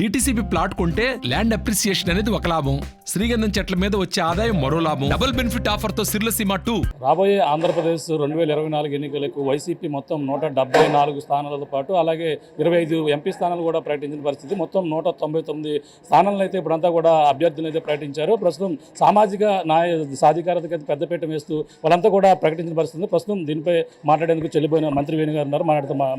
DTCP plot కొంటే land appreciation అనేది ఒక లాభం, శ్రీగంధం చెట్ల మీద వచ్చే ఆదాయం మరో లాభం. డబుల్ బెనిఫిట్ ఆఫర్ తో సిర్లసీమ 2. రాబోయే ఆంధ్రప్రదేశ్ 2024 ఎన్నికలకు వైసీపీ మొత్తం 174 స్థానాలతో పాటు అలాగే 25 ఎంపీ స్థానాలు కూడా ప్రకటించిన పరిస్థితి. మొత్తం 199 స్థానాలను అయితే ఇప్పుడంతా కూడా అభ్యర్థులను అయితే ప్రకటించారు. ప్రస్తుతం సామాజిక సాధికారతకి పెద్దపీట వేస్తూ వాళ్ళంతా కూడా ప్రకటించిన పరిస్థితి. ప్రస్తుతం దీనిపై మాట్లాడేందుకు చెల్లిపోయిన మంత్రి వేణు గారు ఉన్నారు.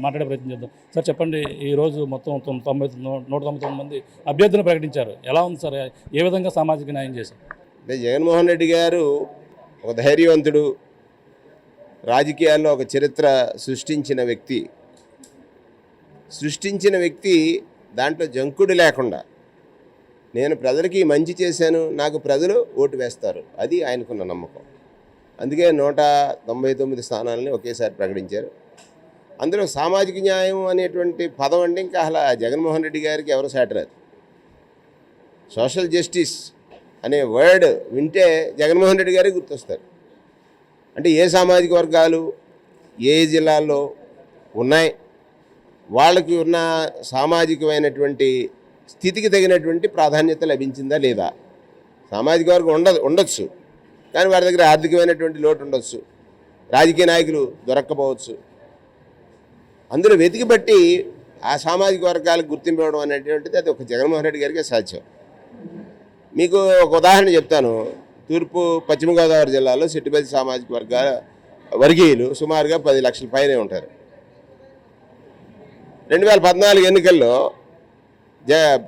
మాట్లాడే ప్రయత్నం చేద్దాం. సార్ చెప్పండి, ఈ రోజు మొత్తం 199 మంది అభ్యర్థులను ప్రకటించారు. ఎలా ఉంది సార్? ఏ విధంగా సామాజిక న్యాయం చేశారు? అంటే జగన్మోహన్ రెడ్డి గారు ఒక ధైర్యవంతుడు, రాజకీయాల్లో ఒక చరిత్ర సృష్టించిన వ్యక్తి దాంట్లో జంకుడు లేకుండా నేను ప్రజలకి మంచి చేశాను, నాకు ప్రజలు ఓటు వేస్తారు, అది ఆయనకున్న నమ్మకం. అందుకే 199 స్థానాలని ఒకేసారి ప్రకటించారు. అందులో సామాజిక న్యాయం అనేటువంటి పదం అంటే ఇంకా అలా జగన్మోహన్ రెడ్డి గారికి ఎవరు సాటరారు. సోషల్ జస్టిస్ అనే వర్డ్ వింటే జగన్మోహన్ రెడ్డి గారికి గుర్తొస్తారు. అంటే ఏ సామాజిక వర్గాలు ఏ జిల్లాల్లో ఉన్నాయి, వాళ్ళకి ఉన్న సామాజికమైనటువంటి స్థితికి తగినటువంటి ప్రాధాన్యత లభించిందా లేదా. సామాజిక వర్గం ఉండొచ్చు, కానీ వారి దగ్గర ఆర్థికమైనటువంటి లోటు ఉండొచ్చు, రాజకీయ నాయకులు దొరక్కపోవచ్చు. అందులో వెతికి బట్టి ఆ సామాజిక వర్గాలకు గుర్తింపు ఇవ్వడం అనేటువంటిది అది ఒక జగన్మోహన్ రెడ్డి గారికే సాధ్యం. మీకు ఒక ఉదాహరణ చెప్తాను. పశ్చిమ గోదావరి జిల్లాలో సెట్టిపల్లి సామాజిక వర్గీయులు సుమారుగా 10 లక్షల పైనే ఉంటారు. 2014 ఎన్నికల్లో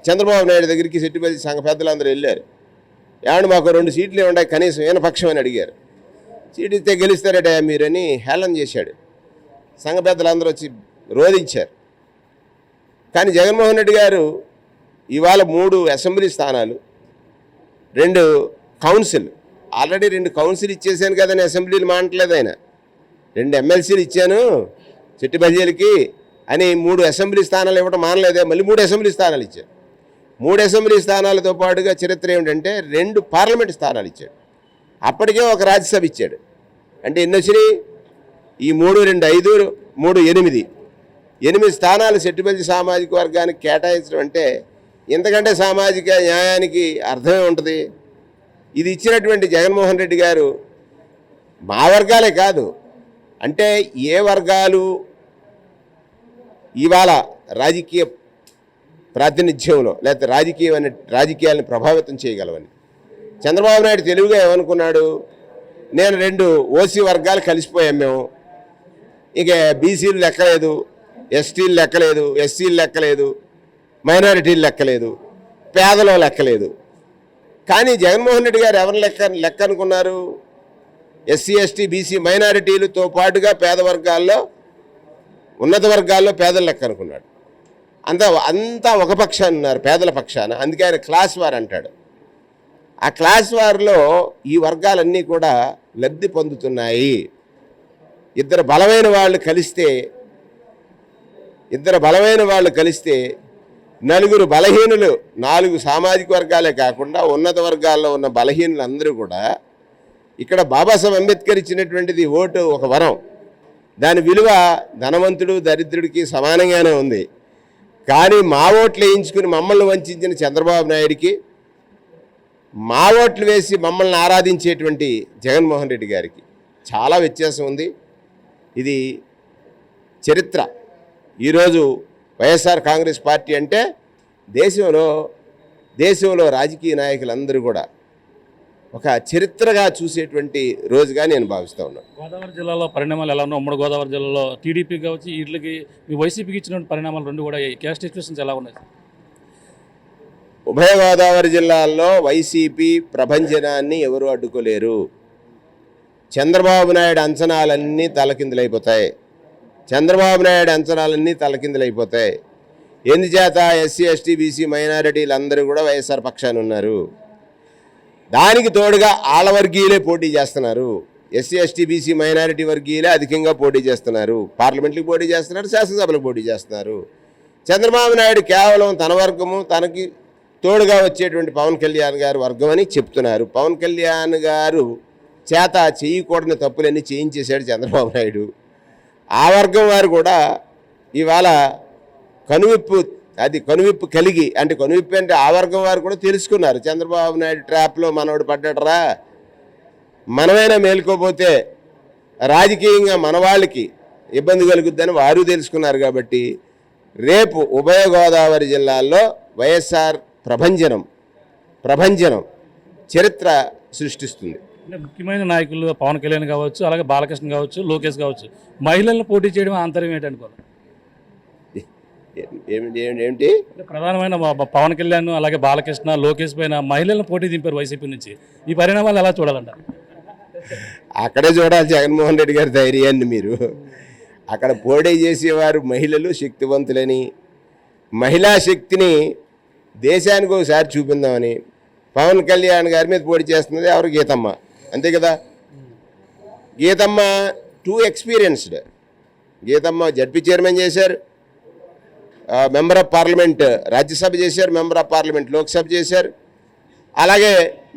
చంద్రబాబు నాయుడు దగ్గరికి సెట్టిపల్లి సంఘ పెద్దలందరూ వెళ్ళారు. ఏమన్నా మాకు 2 సీట్లు ఇవ్వండి కనీసం ఏనపక్షం అని అడిగారు. సీటు ఇస్తే గెలుస్తారట మీరని హేళన చేశాడు. సంఘ పెద్దలందరూ వచ్చి రోధించారు. కానీ జగన్మోహన్ రెడ్డి గారు ఇవాళ 3 అసెంబ్లీ స్థానాలు, 2 కౌన్సిల్, ఆల్రెడీ 2 కౌన్సిల్ ఇచ్చేసాను కదని అసెంబ్లీలు మానట్లేదు ఆయన. 2 ఎమ్మెల్సీలు ఇచ్చాను చెట్టిబల్జీలకి అని 3 అసెంబ్లీ స్థానాలు ఇవ్వడం మానలేదే, మళ్ళీ 3 అసెంబ్లీ స్థానాలు ఇచ్చారు. 3 అసెంబ్లీ స్థానాలతో పాటుగా చరిత్ర ఏమిటంటే 2 పార్లమెంట్ స్థానాలు ఇచ్చాడు. అప్పటికే ఒక రాజ్యసభ ఇచ్చాడు. అంటే ఎన్ని వచ్చినాయి? ఈ 3, 2, 5, 3, 8 స్థానాలు సెట్టిబల్జీ సామాజిక వర్గానికి కేటాయించడం అంటే ఇంతకంటే సామాజిక న్యాయానికి అర్థమే ఉంటుంది. ఇది ఇచ్చినటువంటి జగన్మోహన్ రెడ్డి గారు మా వర్గాలే కాదు, అంటే ఏ వర్గాలు ఇవాళ రాజకీయ ప్రాతినిధ్యంలో లేకపోతే రాజకీయాలను ప్రభావితం చేయగలవని. చంద్రబాబు నాయుడు తెలివిగా ఏమనుకున్నాడు, నేను 2 ఓసీ వర్గాలు కలిసిపోయాం మేము, ఇక బీసీలు లెక్కలేదు, ఎస్టీలు లెక్కలేదు, ఎస్సీలు లెక్కలేదు, మైనారిటీలు లెక్కలేదు, పేదలో లెక్కలేదు. కానీ జగన్మోహన్ రెడ్డి గారు ఎవరిని లెక్క అనుకున్నారు? ఎస్సీ, ఎస్టీ, బీసీ, మైనారిటీలతో పాటుగా పేద వర్గాల్లో, ఉన్నత వర్గాల్లో పేదలు లెక్క అనుకున్నాడు. అంతా ఒక పక్షాన్ని ఉన్నారు, పేదల పక్షాన. అందుకే ఆయన క్లాస్ వార్ అంటాడు. ఆ క్లాస్ వార్లో ఈ వర్గాలన్నీ కూడా లబ్ధి పొందుతున్నాయి. ఇద్దరు బలమైన వాళ్ళు కలిస్తే 4 బలహీనులు, 4 సామాజిక వర్గాలే కాకుండా ఉన్నత వర్గాల్లో ఉన్న బలహీనులు అందరూ కూడా ఇక్కడ బాబాసాహెబ్ అంబేద్కర్ ఇచ్చినటువంటిది ఓటు ఒక వరం. దాని విలువ ధనవంతుడు దరిద్రుడికి సమానంగానే ఉంది. కానీ మా ఓట్లు వేయించుకుని మమ్మల్ని వంచిన చంద్రబాబు నాయుడికి, మా ఓట్లు వేసి మమ్మల్ని ఆరాధించేటువంటి జగన్మోహన్ రెడ్డి గారికి చాలా వ్యత్యాసం ఉంది. ఇది చరిత్ర. ఈరోజు వైఎస్ఆర్ కాంగ్రెస్ పార్టీ అంటే దేశంలో రాజకీయ నాయకులందరూ కూడా ఒక చరిత్రగా చూసేటువంటి రోజుగా నేను భావిస్తూ ఉన్నాను. గోదావరి జిల్లాలో పరిణామాలు ఎలా ఉన్నాయి? ఉమ్మడి గోదావరి జిల్లాలో టీడీపీ కావచ్చు, వీటికి మీ వైసీపీకి ఇచ్చినటువంటి పరిణామాలు 2 కూడా క్యాస్ట్ ఈక్వేషన్స్ ఎలా ఉన్నాయి? ఉభయ గోదావరి జిల్లాల్లో వైసీపీ ప్రభంజనాన్ని ఎవరు అడ్డుకోలేరు. చంద్రబాబు నాయుడు అంచనాలన్నీ తలకిందులైపోతాయి. ఎందుచేత ఎస్సీ, ఎస్టీ, బీసీ, మైనారిటీలు కూడా వైఎస్ఆర్ పక్షాన ఉన్నారు. దానికి తోడుగా ఆళ్ళ వర్గీయులే పోటీ చేస్తున్నారు. ఎస్సీ, ఎస్టీ, బీసీ, మైనారిటీ వర్గీయులే అధికంగా పోటీ చేస్తున్నారు. పార్లమెంట్లకు పోటీ చేస్తున్నారు, శాసనసభలకు పోటీ చేస్తున్నారు. చంద్రబాబు నాయుడు కేవలం తన వర్గము, తనకి తోడుగా వచ్చేటువంటి పవన్ కళ్యాణ్ గారు వర్గం అని చెప్తున్నారు. పవన్ కళ్యాణ్ గారు చేత చేయకూడని తప్పులన్నీ చేయించేశాడు చంద్రబాబు నాయుడు. ఆ వర్గం వారు కూడా ఇవాళ కనువిప్పు అది కనువిప్పు కలిగి, అంటే కనువిప్పు అంటే ఆ వర్గం వారు కూడా తెలుసుకున్నారు, చంద్రబాబు నాయుడు ట్రాప్లో మనోడు పడ్డాడరా, మనమైనా మేలుకోపోతే రాజకీయంగా మన వాళ్ళకి ఇబ్బంది కలుగుద్దని వారు తెలుసుకున్నారు. కాబట్టి రేపు ఉభయ గోదావరి జిల్లాల్లో వైఎస్ఆర్ ప్రభంజనం చరిత్ర సృష్టిస్తుంది. అంటే ముఖ్యమైన నాయకులు పవన్ కళ్యాణ్ కావచ్చు, అలాగే బాలకృష్ణ కావచ్చు, లోకేష్ కావచ్చు, మహిళలను పోటీ చేయడం ఆంతర్యం ఏంటనుకోవాలి? ఏంటి అంటే ప్రధానమైన పవన్ కళ్యాణ్ అలాగే బాలకృష్ణ, లోకేష్ పైన మహిళలను పోటీ దింపారు వైసీపీ నుంచి. ఈ పరిణామాలు ఎలా చూడాలంటారు? అక్కడే చూడాలి జగన్మోహన్ రెడ్డి గారి ధైర్యాన్ని. మీరు అక్కడ పోటీ చేసేవారు మహిళలు శక్తివంతులని, మహిళా శక్తిని దేశానికి ఒకసారి చూపిందామని పవన్ కళ్యాణ్ గారి మీద పోటీ చేస్తున్నది ఎవరు? గీతమ్మ, అంతే కదా. Geethamma two experienced. Geethamma ZP chairman చేశారు, మెంబర్ ఆఫ్ పార్లమెంట్ రాజ్యసభ చేశారు, మెంబర్ ఆఫ్ పార్లమెంట్ లోక్సభ చేశారు, అలాగే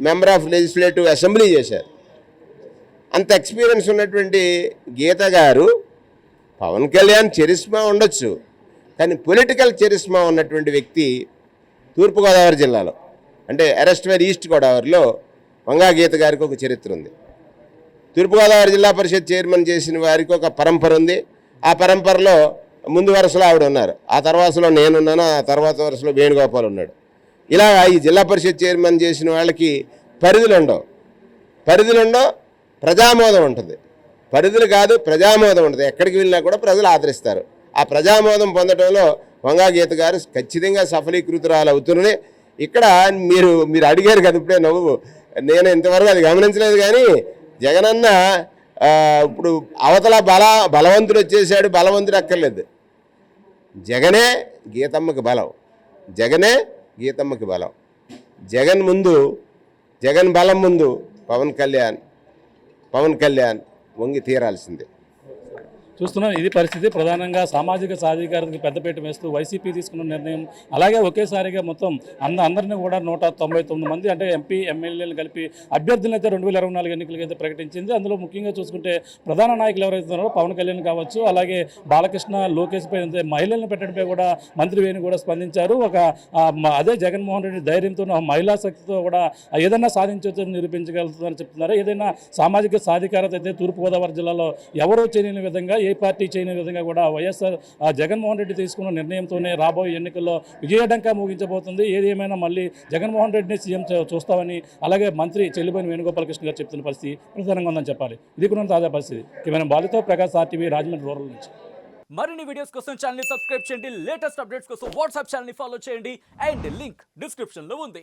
మెంబర్ ఆఫ్ లెజిస్లేటివ్ అసెంబ్లీ చేశారు. అంత ఎక్స్పీరియన్స్ ఉన్నటువంటి గీత గారు, పవన్ కళ్యాణ్ చరిస్మా ఉండొచ్చు, కానీ పొలిటికల్ చరిస్మా ఉన్నటువంటి వ్యక్తి తూర్పుగోదావరి జిల్లాలో, అంటే అరెస్ట్ వేర్ ఈస్ట్ గోదావరిలో వంగా గీత గారికి ఒక చరిత్ర ఉంది. తూర్పుగోదావరి జిల్లా పరిషత్ చైర్మన్ చేసిన వారికి ఒక పరంపర ఉంది. ఆ పరంపరలో ముందు వరుసలో ఆవిడ ఉన్నారు, ఆ తర్వాతలో నేనున్నాను, ఆ తర్వాత వరుసలో వేణుగోపాల్ ఉన్నాడు. ఇలా ఈ జిల్లా పరిషత్ చైర్మన్ చేసిన వాళ్ళకి పరిధులు ఉండవు, ప్రజామోదం ఉంటుంది. పరిధులు కాదు, ప్రజామోదం ఉంటుంది. ఎక్కడికి వెళ్ళినా కూడా ప్రజలు ఆదరిస్తారు. ఆ ప్రజామోదం పొందడంలో వంగా గీత గారు ఖచ్చితంగా సఫలీకృతురాలు అవుతున్నాయి. ఇక్కడ మీరు అడిగారు కదా ఇప్పుడే, నేను ఇంతవరకు అది గమనించలేదు. కానీ జగనన్న ఇప్పుడు అవతల బలవంతుడు వచ్చేసాడు, బలవంతుడు అక్కర్లేదు, జగనే గీతమ్మకి బలం, జగన్ బలం ముందు పవన్ కళ్యాణ్ వంగి తీరాల్సిందే. చూస్తున్నాం ఇది పరిస్థితి. ప్రధానంగా సామాజిక సాధికారతకి పెద్దపీట వేస్తూ వైసీపీ తీసుకున్న నిర్ణయం, అలాగే ఒకేసారిగా మొత్తం అందరినీ కూడా 199 మంది అంటే ఎంపీ ఎమ్మెల్యేలు కలిపి అభ్యర్థులను అయితే 2024 ఎన్నికలకి అయితే ప్రకటించింది. అందులో ముఖ్యంగా చూసుకుంటే ప్రధాన నాయకులు ఎవరైతే ఉన్నారో పవన్ కళ్యాణ్ కావచ్చు, అలాగే బాలకృష్ణ, లోకేష్ పై మహిళలను పెట్టడంపై కూడా మంత్రి వేణు కూడా స్పందించారు. అదే జగన్మోహన్ రెడ్డి ధైర్యంతో మహిళా శక్తితో కూడా ఏదైనా సాధించవచ్చని నిరూపించగలుగుతుందని చెప్తున్నారు. ఏదైనా సామాజిక సాధికారత అయితే తూర్పుగోదావరి జిల్లాలో ఎవరో చేయని విధంగా, ఏ పార్టీ చేయని విధంగా కూడా వైఎస్ఆర్ జగన్మోహన్ రెడ్డి తీసుకున్న నిర్ణయంతోనే రాబోయే ఎన్నికల్లో విజయడంకా ముగించబోతుంది. ఏది ఏమైనా మళ్ళీ జగన్మోహన్ రెడ్డిని సీఎం చూస్తామని అలాగే మంత్రి చెల్లిపోయిన వేణుగోపాలకృష్ణ గారు చెప్తున్న పరిస్థితి ప్రధానంగా ఉందని చెప్పాలి. ఇది కూడా తాజా పరిస్థితి. కెమెరా బాలితో ప్రకాష్, RTV, రాజమండ్రి రూరల్ నుంచి. మరిన్ని వీడియోస్ కోసం ఛానల్ ని సబ్స్క్రైబ్ చేయండి, లేటెస్ట్ అప్డేట్స్ కోసం వాట్సాప్ ఛానల్ ని ఫాలో చేయండి, అండ్ లింక్ డిస్క్రిప్షన్ లో ఉంది.